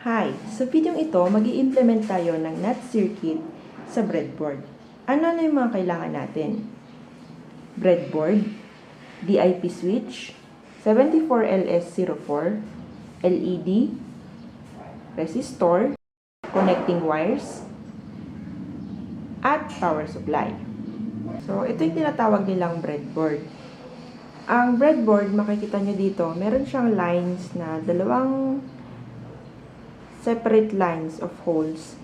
Hi! Sa video ito, mag-i-implement tayo ng NOT circuit sa breadboard. Ano na yung mga kailangan natin? Breadboard, DIP switch, 74LS04, LED, resistor, connecting wires, at power supply. So, ito yung tinatawag nilang breadboard. Ang breadboard, makikita nyo dito, meron siyang lines na dalawang separate lines of holes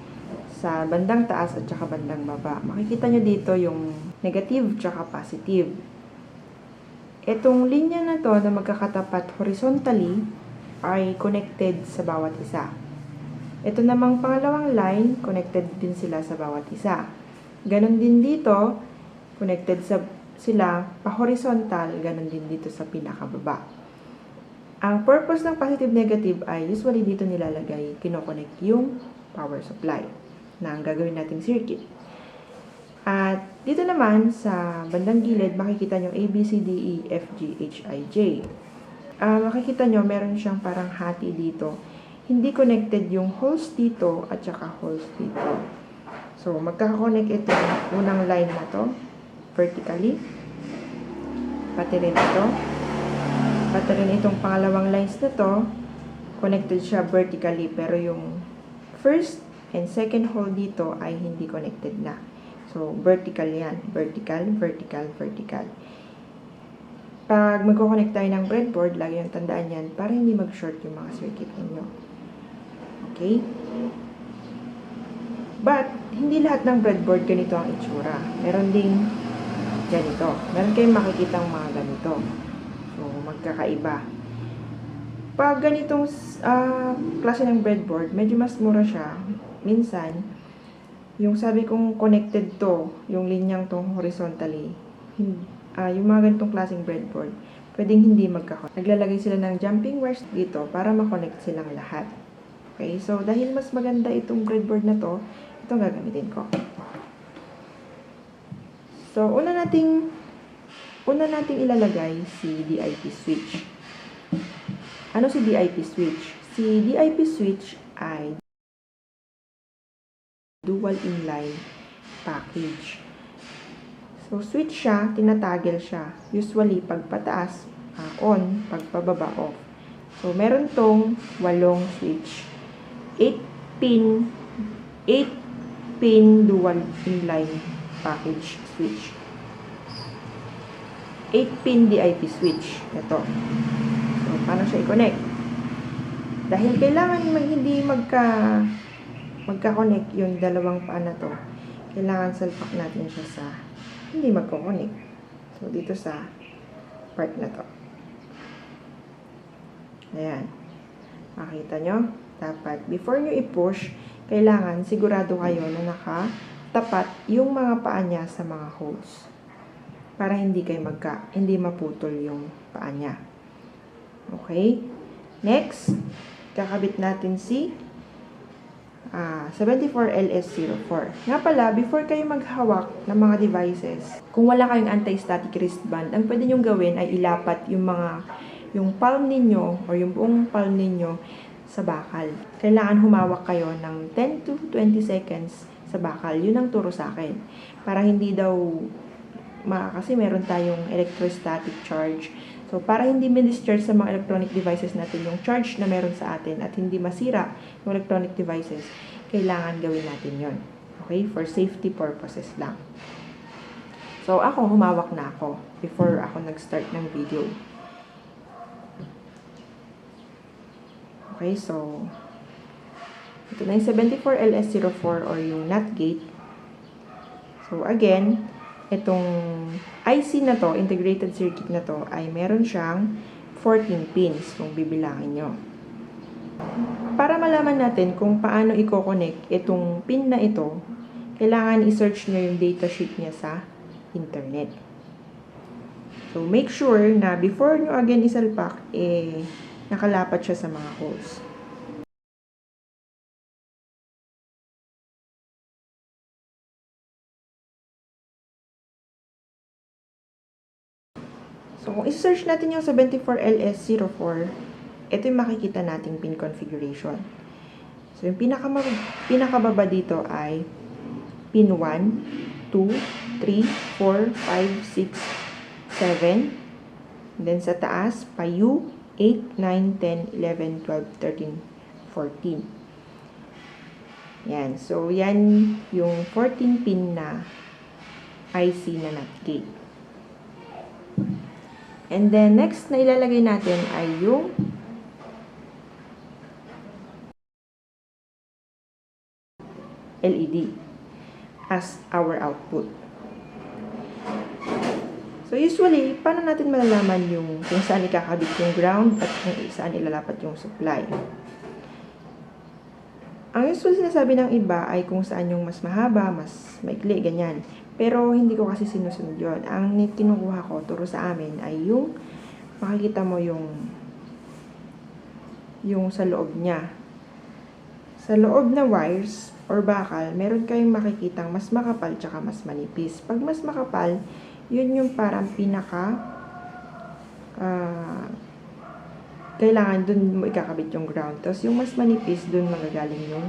sa bandang taas at saka bandang baba. Makikita nyo dito yung negative at positive. Itong linya na to na magkakatapat horizontally ay connected sa bawat isa. Ito namang pangalawang line, connected din sila sa bawat isa. Ganon din dito, connected sila pa-horizontal, ganon din dito sa pinakababa. Ang purpose ng positive-negative ay usually dito nilalagay, kinoconnect yung power supply na ang gagawin nating circuit. At dito naman sa bandang gilid, makikita nyo A, B, C, D, E, F, G, H, I, J. Makikita nyo, meron siyang parang hati dito. Hindi connected yung holes dito at saka holes dito. So, magkaka-connect ito unang line na to vertically. Pati rin ito. Pati rin itong pangalawang lines na to, connected siya vertically, pero yung first and second hole dito ay hindi connected na. So, vertical yan. Vertical, vertical, vertical. Pag magkoconnect tayo ng breadboard, lagi yung tandaan yan para hindi mag-short yung mga circuit ninyo. Okay? But, hindi lahat ng breadboard ganito ang itsura. Meron ding ganito. Meron kayong makikitang mga ganito. So, magkakaiba. Pag ganitong klase ng breadboard, medyo mas mura siya. Minsan, yung sabi kong connected to, yung linyang tong horizontally, yung mga ganitong klaseng breadboard, pwedeng hindi magkakonnect. Naglalagay sila ng jumping wires dito para makonect silang lahat. Okay, so dahil mas maganda itong breadboard na to, itong gagamitin ko. So, una nating ilalagay si DIP switch. Ano si DIP switch? Si DIP switch ay dual inline package. So, switch siya, tinatagel siya. Usually, pag pataas, on, pag pababa, off. So, meron tong 8 switch. 8-pin dual inline package switch. 8-pin DIP switch. Ito. So, paano siya i-connect? Dahil kailangan hindi magka-connect yung dalawang paa na to, kailangan salpak natin siya sa hindi magko-connect. So, dito sa part na to. Ayan. Makita nyo? Dapat, before nyo i-push, kailangan sigurado kayo na nakatapat yung mga paa niya sa mga holes. Para hindi maputol yung paa niya. Okay? Next, kakabit natin si 74LS04. Nga pala, before kayo maghawak ng mga devices, kung wala kayong anti-static wristband, ang pwede nyong gawin ay ilapat yung palm ninyo or yung buong palm ninyo sa bakal. Kailangan humawak kayo ng 10 to 20 seconds sa bakal. Yun ang turo sa akin. Para hindi daw kasi meron tayong electrostatic charge. So, para hindi ma-discharge sa mga electronic devices natin yung charge na meron sa atin at hindi masira yung electronic devices, kailangan gawin natin yon. Okay? For safety purposes lang. So, ako, humawak na ako before ako nag-start ng video. Okay, so, ito na yung 74LS04 or yung NOT gate. So, again, itong IC na to, integrated circuit na to, ay meron siyang 14 pins kung bibilangin nyo. Para malaman natin kung paano i-connect itong pin na ito, kailangan i-search nyo yung datasheet niya sa internet. So, make sure na before nyo again isalpak, nakalapat siya sa mga holes. So, kung i-search natin yung 74LS04, ito yung makikita nating pin configuration. So, yung pinakababa dito ay pin 1, 2, 3, 4, 5, 6, 7. And then sa taas, payu, 8, 9, 10, 11, 12, 13, 14. Yan. So, yan yung 14 pin na IC na NOT gate. And then, next na ilalagay natin ay yung LED as our output. So, usually, paano natin malalaman yung kung saan ikakabit yung ground at kung saan ilalapat yung supply? Ang usually sinasabi ng iba ay kung saan yung mas mahaba, mas maikli, ganyan. Pero, hindi ko kasi sinusunod yun. Ang kinukuha ko, turo sa amin, ay yung makikita mo yung sa loob niya. Sa loob na wires or bakal, meron kayong makikitang mas makapal tsaka mas manipis. Pag mas makapal, yun yung parang pinaka kailangan dun mo ikakabit yung ground. Tapos yung mas manipis, dun magagaling yung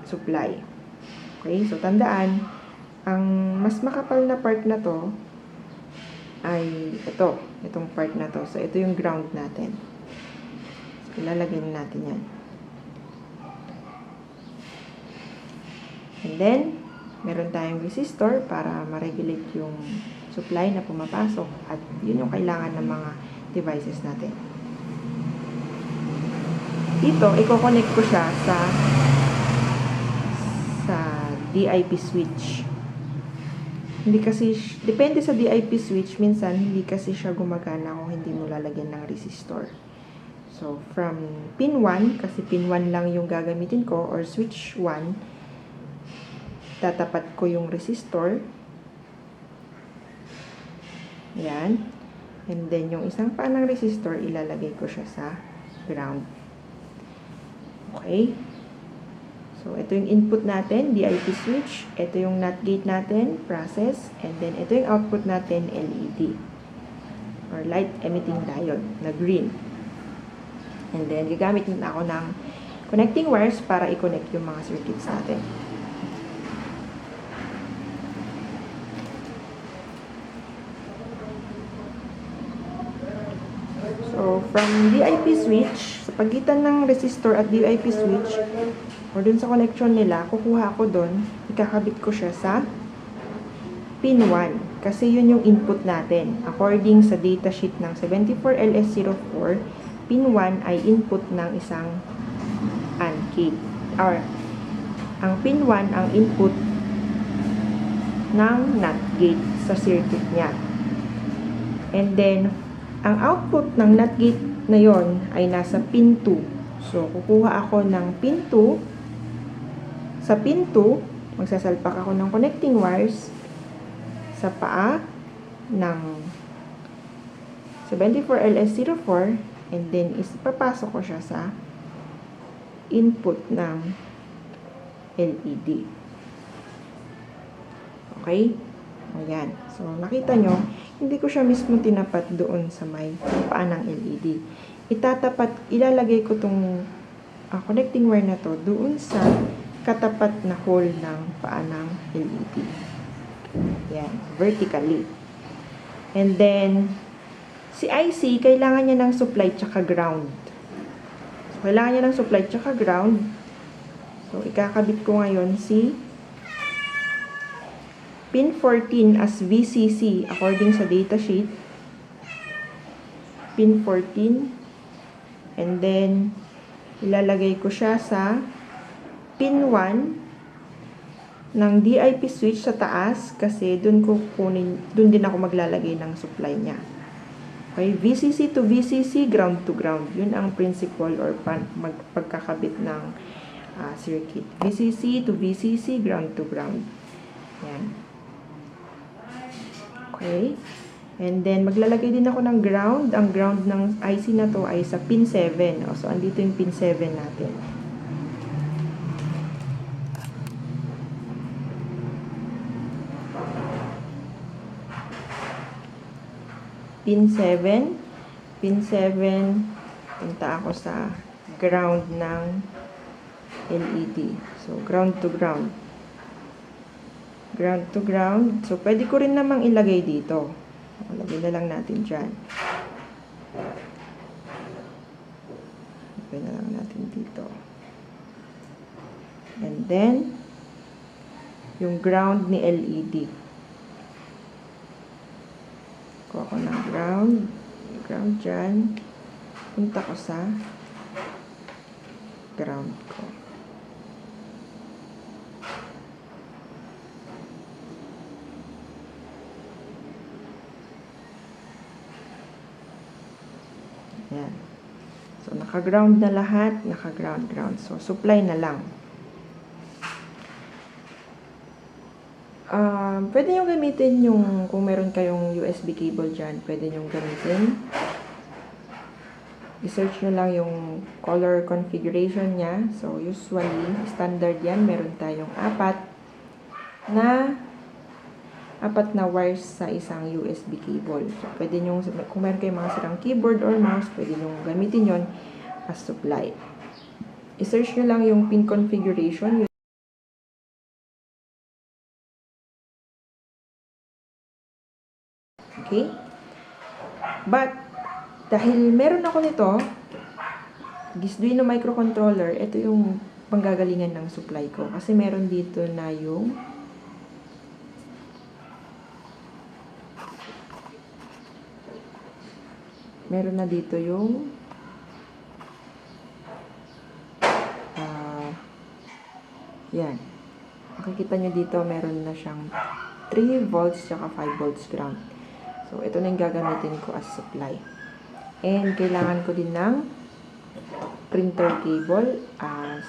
supply. Okay? So, tandaan, ang mas makapal na part na to ay itong part na to. So, ito yung ground natin. So, ilalagay natin yan. And then, meron tayong resistor para ma-regulate yung supply na pumapasok. At yun yung kailangan ng mga devices natin. Dito, i-connect ko siya sa DIP switch. Hindi kasi, depende sa DIP switch, minsan hindi kasi siya gumagana kung hindi mo lalagyan ng resistor. So, from pin 1, kasi pin 1 lang yung gagamitin ko, or switch 1, tatapat ko yung resistor. Ayan. And then, yung isang paa ng resistor, ilalagay ko siya sa ground. Okay? So, ito yung input natin, DIP switch. Ito yung NOT gate natin, process. And then, ito yung output natin, LED. Or light emitting diode, na green. And then, gagamit na ako ng connecting wires para i-connect yung mga circuits natin. So, from DIP switch, sa pagitan ng resistor at DIP switch, or dun sa connection nila, kukuha ko dun, ikakabit ko siya sa pin 1. Kasi yun yung input natin. According sa datasheet ng 74LS04, pin 1 ay input ng isang AND gate. Or, ang pin 1 ang input ng NOT gate sa circuit niya. And then, ang output ng NOT gate na yon ay nasa pin 2. So, kukuha ako ng pin 2. Sa pin 2, magsasalpak ako ng connecting wires sa paa ng 74LS04 and then ipapasok ko siya sa input ng LED. Okay? Ayan. So, nakita nyo, hindi ko siya mismo tinapat doon sa may paa ng LED. Ilalagay ko tong connecting wire na to doon sa katapat na hole ng paa ng LED. Ayan. Vertically. And then, si IC, kailangan niya ng supply tsaka ground. So, kailangan niya ng supply tsaka ground. So, ikakabit ko ngayon si pin 14 as VCC according sa datasheet. Pin 14. And then, ilalagay ko siya sa pin 1 ng DIP switch sa taas kasi dun din ako maglalagay ng supply niya. Okay, VCC to VCC, ground to ground. Yun ang principle or pagkakabit ng circuit. VCC to VCC, ground to ground. Yan. Okay. And then, maglalagay din ako ng ground. Ang ground ng IC na to ay sa pin 7. So, andito yung pin 7 natin. Pin 7. Pin 7. Punta ako sa ground ng LED. So, ground to ground. Ground to ground. So, pwede ko rin namang ilagay dito. Lagay na lang natin dyan. Lagay na lang natin dito. And then, yung ground ni LED. Kuha ko ng ground. Ground dyan. Punta ko sa ground ko. Ayan. So, naka-ground na lahat. Naka-ground. So, supply na lang. Pwede nyo gamitin yung, kung meron kayong USB cable dyan, pwede nyo gamitin. I-search nyo lang yung color configuration niya. So, usually, standard yan. Meron tayong apat na wires sa isang USB cable. So, pwede nyo, kung meron kayong mga sirang keyboard or mouse, pwede nyo gamitin yon as supply. I-search nyo lang yung pin configuration. Okay? But, dahil meron ako nito, Arduino microcontroller, ito yung panggagalingan ng supply ko. Kasi meron dito na yung yan. Makikita nyo dito, meron na siyang 3 volts tsaka 5 volts ground. So, ito na yung gagamitin ko as supply. And, kailangan ko din ng printer cable as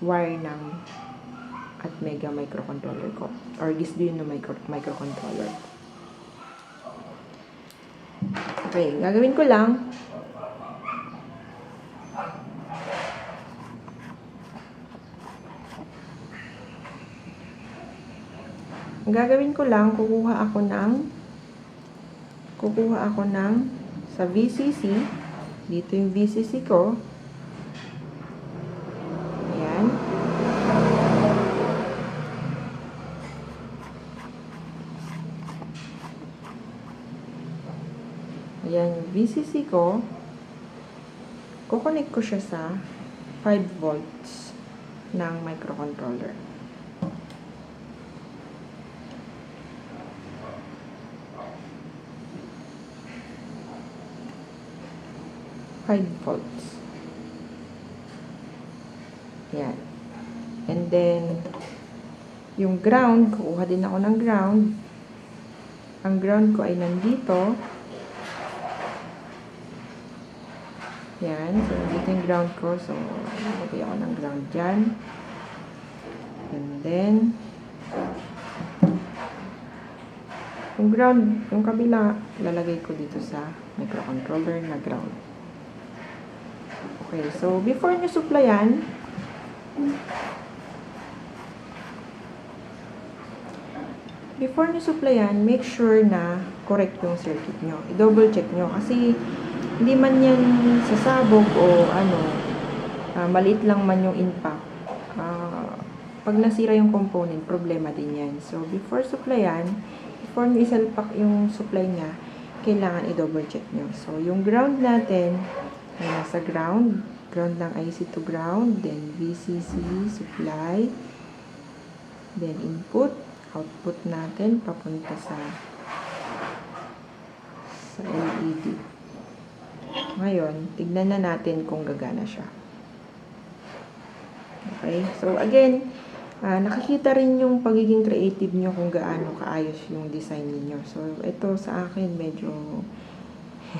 wire ng Atmega microcontroller ko. Or Arduino microcontroller. Okay, gagawin ko lang. Ang gagawin ko lang, kukuha ako ng sa VCC. Dito yung VCC ko. Ayan. Ayan yung VCC ko. Kukonek ko siya sa 5 volts ng microcontroller. 5 volts. Yan. And then, yung ground, kukuha din ako ng ground. Ang ground ko ay nandito. Yan. So, nandito yung ground ko. So, lagay ako ng ground dyan. And then, yung ground, yung kabila, lalagay ko dito sa microcontroller na ground. Okay, so before nyo supplyan, make sure na correct yung circuit nyo. I-double check nyo kasi hindi man yan sasabog o maliit lang man yung impact. Pag nasira yung component, problema din yan. So, before nyo isalpak yung supply nya, kailangan i-double check nyo. So, yung ground natin, ay nasa ground ng IC to ground, then VCC, supply, then input, output natin, papunta sa LED. Ngayon, tignan na natin kung gagana siya. Okay, so again, nakikita rin yung pagiging creative nyo kung gaano kaayos yung design niyo. So, ito sa akin medyo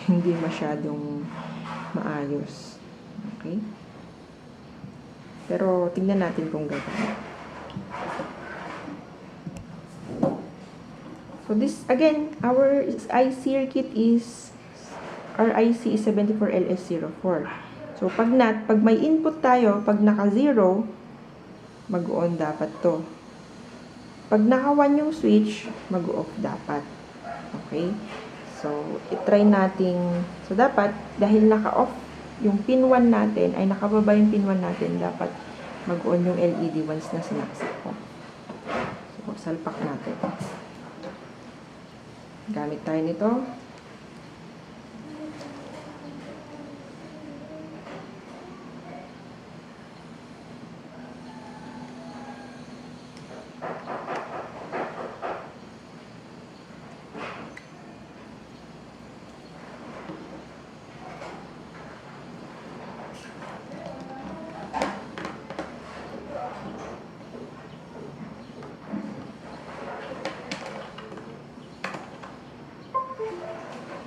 hindi masyadong maayos. Okay? Pero, tingnan natin kung gagana. So, this, again, our IC circuit is, our IC is 74LS04. So, pag may input tayo, pag naka-0, mag-on dapat to. Pag naka-1 yung switch, mag-off dapat. Okay? So, itry nating, so dapat, dahil naka-off yung pin 1 natin, ay nakababa yung pin 1 natin, dapat mag-on yung LED once na sinaksak ko. So, salpak natin. Gamit tayo nito.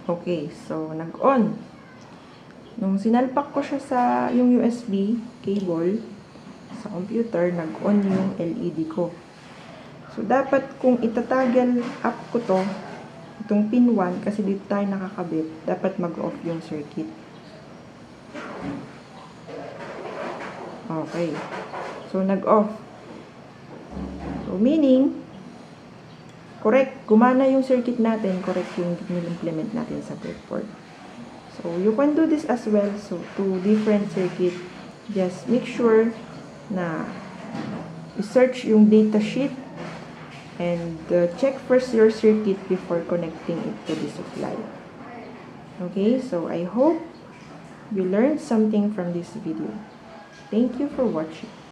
Okay, so nag-on. Nung sinalpak ko siya sa yung USB cable sa computer, nag-on yung LED ko. So, dapat kung itatagal up ko to, itong pin 1, kasi dito tayo nakakabit, dapat mag-off yung circuit. Okay. So, nag-off. So, meaning, correct, gumana yung circuit natin, correct yung nil-implement natin sa breadboard. So, you can do this as well. So, to different circuit, just make sure na search yung data sheet and check first your circuit before connecting it to the supply. Okay, so I hope you learned something from this video. Thank you for watching.